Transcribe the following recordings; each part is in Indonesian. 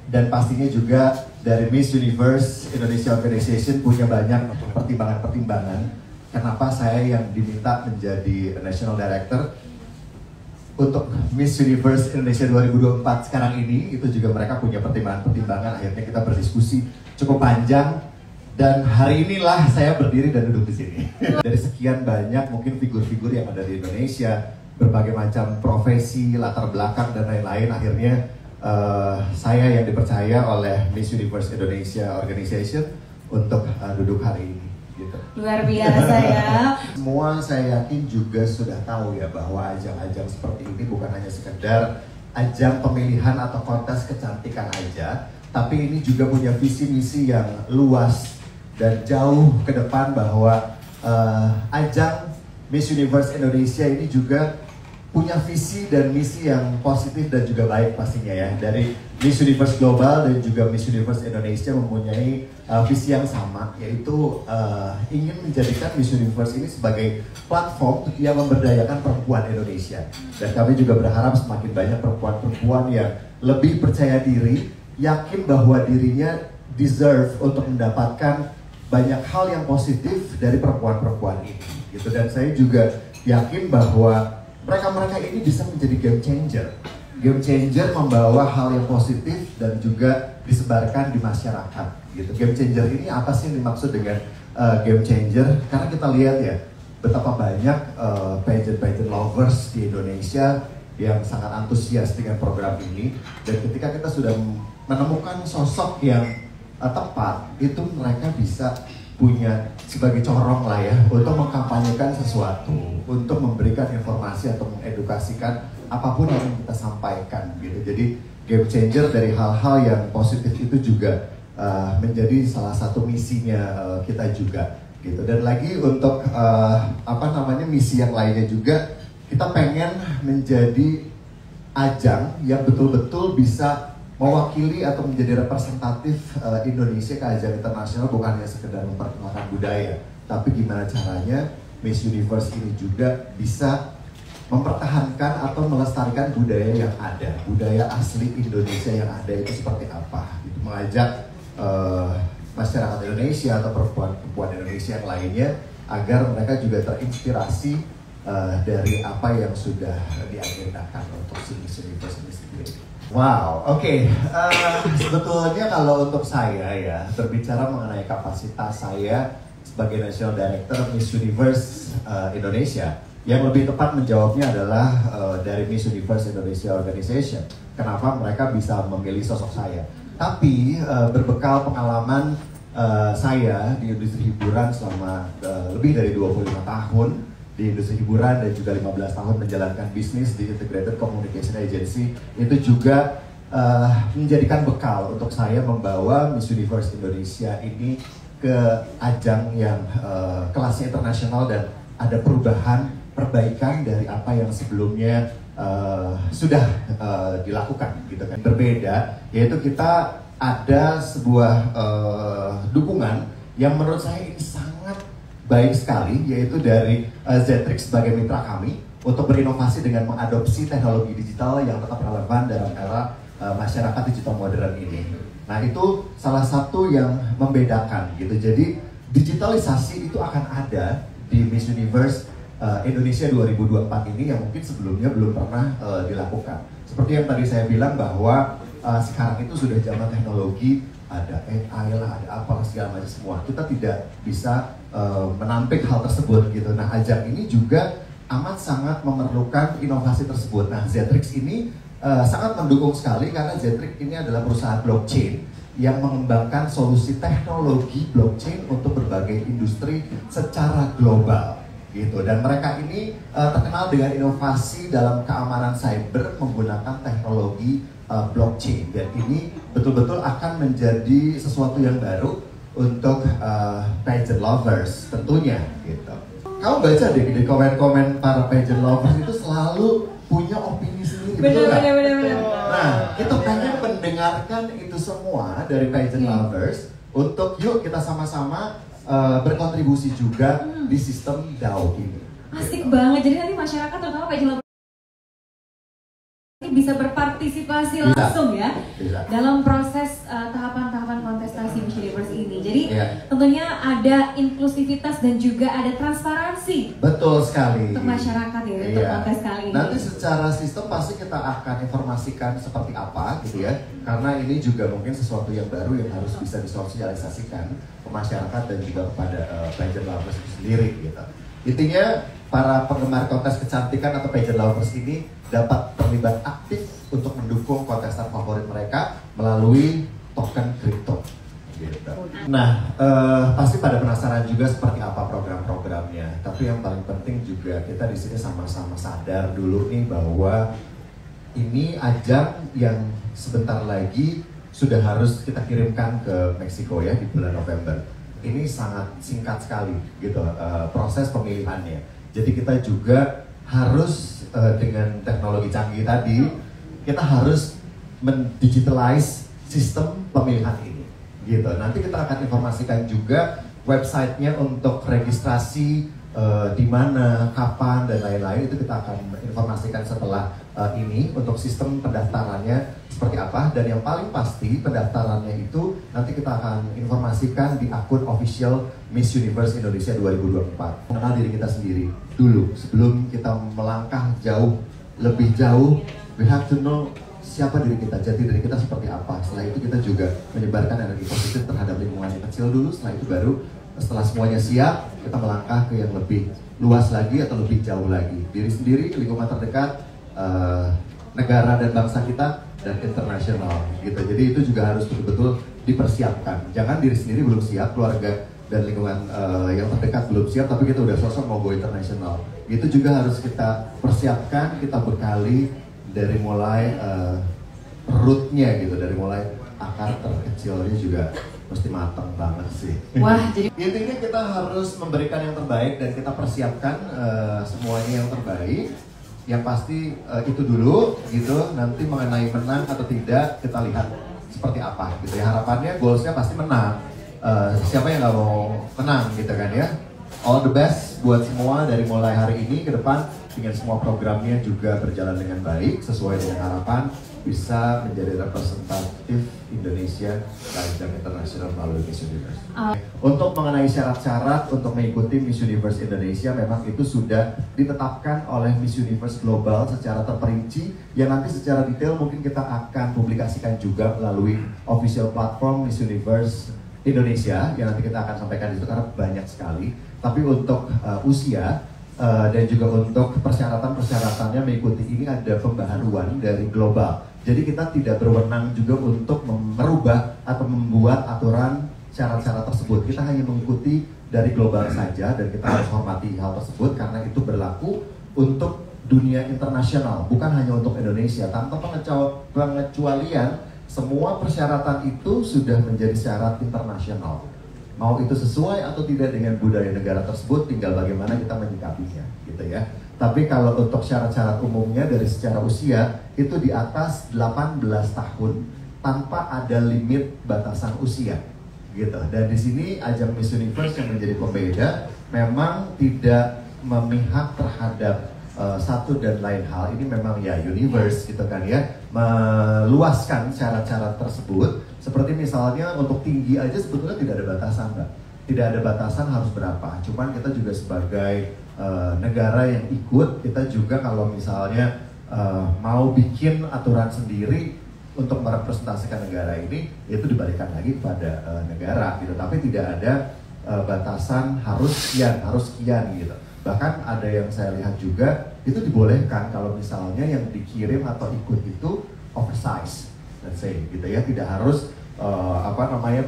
Dan pastinya juga dari Miss Universe Indonesia Organization punya banyak pertimbangan-pertimbangan kenapa saya yang diminta menjadi National Director untuk Miss Universe Indonesia 2024 sekarang ini. Itu juga mereka punya pertimbangan-pertimbangan. Akhirnya kita berdiskusi cukup panjang dan hari inilah saya berdiri dan duduk di sini. Dari sekian banyak mungkin figur-figur yang ada di Indonesia, berbagai macam profesi, latar belakang dan lain-lain, akhirnya saya yang dipercaya oleh Miss Universe Indonesia Organization untuk duduk hari ini. Gitu. Luar biasa ya. Semua saya yakin juga sudah tahu ya bahwa ajang-ajang seperti ini bukan hanya sekedar ajang pemilihan atau kontes kecantikan aja, tapi ini juga punya visi misi yang luas dan jauh ke depan, bahwa ajang Miss Universe Indonesia ini juga punya visi dan misi yang positif dan juga baik pastinya ya. Dari Miss Universe Global dan juga Miss Universe Indonesia mempunyai visi yang sama, yaitu ingin menjadikan Miss Universe ini sebagai platform yang memberdayakan perempuan Indonesia. Dan kami juga berharap semakin banyak perempuan-perempuan yang lebih percaya diri, yakin bahwa dirinya deserve untuk mendapatkan banyak hal yang positif dari perempuan-perempuan ini. Gitu. Dan saya juga yakin bahwa mereka-mereka ini bisa menjadi game changer. Game changer membawa hal yang positif dan juga disebarkan di masyarakat. Gitu. Game changer ini apa sih yang dimaksud dengan game changer? Karena kita lihat ya betapa banyak pageant lovers di Indonesia yang sangat antusias dengan program ini. Dan ketika kita sudah menemukan sosok yang tepat, itu mereka bisa punya sebagai corong lah ya untuk mengkampanyekan sesuatu, untuk memberikan informasi atau mengedukasikan apapun yang kita sampaikan gitu. Jadi game changer dari hal-hal yang positif itu juga menjadi salah satu misinya kita juga gitu. Dan lagi untuk misi yang lainnya juga, kita pengen menjadi ajang yang betul-betul bisa mewakili atau menjadi representatif Indonesia ke ajang internasional, bukan hanya sekedar memperkenalkan budaya, tapi gimana caranya Miss Universe ini juga bisa mempertahankan atau melestarikan budaya yang ada, budaya asli Indonesia yang ada itu seperti apa, gitu. Mengajak masyarakat Indonesia atau perempuan-perempuan Indonesia yang lainnya agar mereka juga terinspirasi dari apa yang sudah diagendakan untuk Miss Universe ini sendiri. Wow, oke. Sebetulnya kalau untuk saya ya, berbicara mengenai kapasitas saya sebagai National Director Miss Universe Indonesia, yang lebih tepat menjawabnya adalah dari Miss Universe Indonesia Organization. Kenapa mereka bisa memilih sosok saya? Tapi berbekal pengalaman saya di industri hiburan selama lebih dari 25 tahun, di industri hiburan dan juga 15 tahun menjalankan bisnis di Integrated Communication Agency, itu juga menjadikan bekal untuk saya membawa Miss Universe Indonesia ini ke ajang yang kelasnya internasional dan ada perbaikan dari apa yang sebelumnya sudah dilakukan gitu kan. Berbeda, yaitu kita ada sebuah dukungan yang menurut saya ini sangat baik sekali, yaitu dari Zetrix sebagai mitra kami untuk berinovasi dengan mengadopsi teknologi digital yang tetap relevan dalam era masyarakat digital modern ini. Nah, itu salah satu yang membedakan gitu. Jadi digitalisasi itu akan ada di Miss Universe Indonesia 2024 ini yang mungkin sebelumnya belum pernah dilakukan. Seperti yang tadi saya bilang bahwa sekarang itu sudah zaman teknologi, ada AI lah, ada apalah segala macam semua. Kita tidak bisa menampik hal tersebut gitu. Nah, ajang ini juga amat sangat memerlukan inovasi tersebut. Nah, Zetrix ini sangat mendukung sekali karena Zetrix ini adalah perusahaan blockchain yang mengembangkan solusi teknologi blockchain untuk berbagai industri secara global gitu. Dan mereka ini terkenal dengan inovasi dalam keamanan cyber menggunakan teknologi blockchain, dan ini betul-betul akan menjadi sesuatu yang baru untuk pageant lovers tentunya gitu. Kamu baca deh di komen-komen para pageant lovers itu selalu punya opini sendiri, betul nggak? Bener. Nah, kita pengen mendengarkan itu semua dari pageant lovers untuk yuk kita sama-sama berkontribusi juga di sistem DAO ini. Asik banget, jadi nanti masyarakat terutama pageant lovers ini bisa berpartisipasi langsung ya dalam proses tahapan-tahapan kontestasi Miss Universe ini. Jadi tentunya ada inklusivitas dan juga ada transparansi. Betul sekali. Untuk masyarakat ya, untuk kontes kali ini. Nanti secara sistem pasti kita akan informasikan seperti apa gitu ya. Karena ini juga mungkin sesuatu yang baru yang harus bisa disosialisasikan ke masyarakat dan juga kepada pageant lovers itu sendiri gitu. Intinya para penggemar kontes kecantikan atau pageant lovers ini dapat terlibat aktif untuk mendukung kontestan favorit mereka melalui token kripto. Gitu. Nah, pasti pada penasaran juga seperti apa program-programnya. Tapi yang paling penting juga kita di sini sama-sama sadar dulu nih bahwa ini ajang yang sebentar lagi sudah harus kita kirimkan ke Meksiko ya di bulan November. Ini sangat singkat sekali gitu proses pemilihannya. Jadi kita juga harus dengan teknologi canggih tadi kita harus mendigitalize sistem pemilihan ini. Gitu. Nanti kita akan informasikan juga websitenya untuk registrasi di mana, kapan dan lain-lain itu kita akan informasikan setelah ini untuk sistem pendaftarannya seperti apa, dan yang paling pasti pendaftarannya itu nanti kita akan informasikan di akun official Miss Universe Indonesia 2024. Mengenal diri kita sendiri dulu sebelum kita melangkah lebih jauh, we have to know siapa diri kita, jati diri kita seperti apa. Setelah itu kita juga menyebarkan energi positif terhadap lingkungan yang kecil dulu, setelah itu baru setelah semuanya siap, kita melangkah ke yang lebih luas lagi atau lebih jauh lagi. Diri sendiri, lingkungan terdekat, negara dan bangsa kita, dan internasional gitu. Jadi itu juga harus betul-betul dipersiapkan. Jangan diri sendiri belum siap, keluarga dan lingkungan yang terdekat belum siap, tapi kita udah sosok mau go internasional. Itu juga harus kita persiapkan, kita bekali dari mulai rootnya gitu, dari mulai akar terkecilnya juga mesti matang banget sih. Wah, jadi intinya kita harus memberikan yang terbaik dan kita persiapkan semuanya yang terbaik. Yang pasti itu dulu gitu. Nanti mengenai menang atau tidak kita lihat seperti apa gitu ya. Harapannya goalsnya pasti menang. Siapa yang nggak mau menang gitu kan ya. All the best buat semua dari mulai hari ini ke depan, dengan semua programnya juga berjalan dengan baik sesuai dengan harapan, bisa menjadi representatif Indonesia ke ajang internasional melalui Miss Universe. Untuk mengenai syarat-syarat untuk mengikuti Miss Universe Indonesia, memang itu sudah ditetapkan oleh Miss Universe Global secara terperinci, yang nanti secara detail mungkin kita akan publikasikan juga melalui official platform Miss Universe Indonesia, yang nanti kita akan sampaikan di situ karena banyak sekali. Tapi untuk usia dan juga untuk persyaratan-persyaratannya mengikuti ini ada pembaharuan dari global. Jadi kita tidak berwenang juga untuk merubah atau membuat aturan syarat-syarat tersebut. Kita hanya mengikuti dari global saja, dan kita harus hormati hal tersebut karena itu berlaku untuk dunia internasional, bukan hanya untuk Indonesia. Tanpa pengecualian, semua persyaratan itu sudah menjadi syarat internasional. Mau itu sesuai atau tidak dengan budaya negara tersebut, tinggal bagaimana kita menyikapinya, gitu ya. Tapi kalau untuk syarat-syarat umumnya dari secara usia, itu di atas 18 tahun tanpa ada limit batasan usia, gitu. Dan di sini ajang Miss Universe yang menjadi pembeda memang tidak memihak terhadap satu dan lain hal. Ini memang ya universe gitu kan ya, meluaskan syarat-syarat tersebut. Seperti misalnya untuk tinggi aja sebetulnya tidak ada batasan, Mbak. Tidak ada batasan harus berapa. Cuman kita juga sebagai negara yang ikut, kita juga kalau misalnya mau bikin aturan sendiri untuk merepresentasikan negara ini, itu dibalikan lagi kepada negara gitu. Tapi tidak ada batasan harus sekian gitu. Bahkan ada yang saya lihat juga itu dibolehkan kalau misalnya yang dikirim atau ikut itu oversize, let's say gitu ya, tidak harus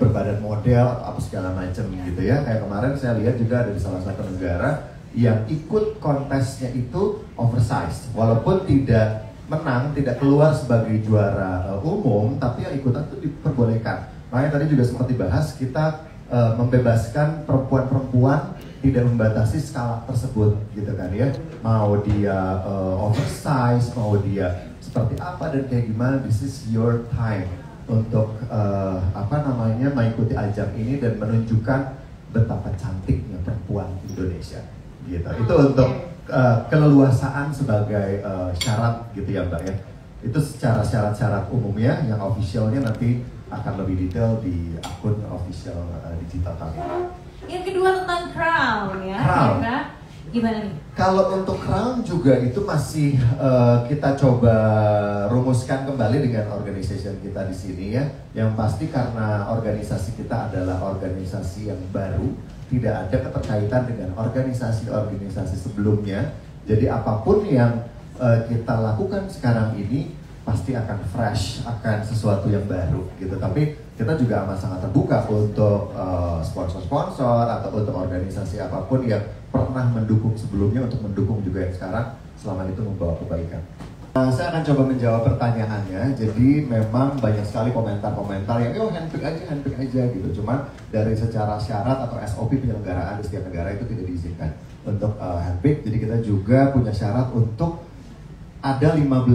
berbadan model atau apa segala macam gitu ya. Kayak kemarin saya lihat juga ada di salah satu negara yang ikut kontesnya itu oversize, walaupun tidak menang, tidak keluar sebagai juara umum, tapi yang ikutan itu diperbolehkan. Makanya tadi juga seperti bahas, kita membebaskan perempuan-perempuan, tidak membatasi skala tersebut gitu kan ya. Mau dia oversize, mau dia seperti apa dan kayak gimana, this is your time untuk mengikuti ajang ini dan menunjukkan betapa cantiknya perempuan Indonesia gitu. Itu untuk keleluasaan sebagai syarat gitu ya Mbak ya. Itu secara syarat-syarat umumnya, yang officialnya nanti akan lebih detail di akun official digital kami. Yang kedua tentang crown ya, crown. kira-kira gimana nih? Kalau untuk crown juga itu masih kita coba rumuskan kembali dengan organisasi kita di sini ya. Yang pasti karena organisasi kita adalah organisasi yang baru, tidak ada keterkaitan dengan organisasi-organisasi sebelumnya. Jadi apapun yang kita lakukan sekarang ini pasti akan fresh, akan sesuatu yang baru gitu. Tapi kita juga amat sangat terbuka untuk sponsor-sponsor atau untuk organisasi apapun yang pernah mendukung sebelumnya untuk mendukung juga yang sekarang selama itu membawa kebaikan. Saya akan coba menjawab pertanyaannya. Jadi memang banyak sekali komentar-komentar yang handpick aja gitu. Cuman dari secara syarat atau SOP penyelenggaraan di setiap negara itu tidak diizinkan untuk handpick. Jadi kita juga punya syarat untuk ada 15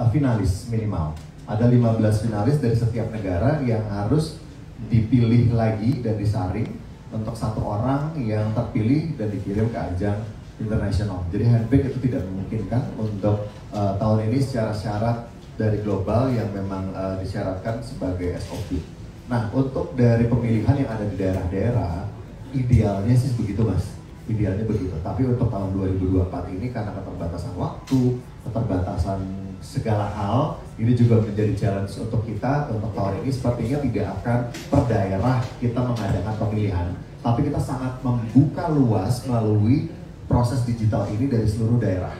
finalis minimal. Ada 15 finalis dari setiap negara yang harus dipilih lagi dan disaring untuk satu orang yang terpilih dan dikirim ke ajang internasional. Jadi handpick itu tidak memungkinkan untuk tahun ini secara syarat dari global yang memang disyaratkan sebagai SOP. Nah, untuk dari pemilihan yang ada di daerah-daerah, idealnya sih begitu Mas. Idealnya begitu. Tapi untuk tahun 2024 ini karena keterbatasan waktu, keterbatasan segala hal, ini juga menjadi challenge untuk kita. Untuk tahun ini sepertinya tidak akan per daerah kita mengadakan pemilihan, tapi kita sangat membuka luas melalui proses digital ini dari seluruh daerah.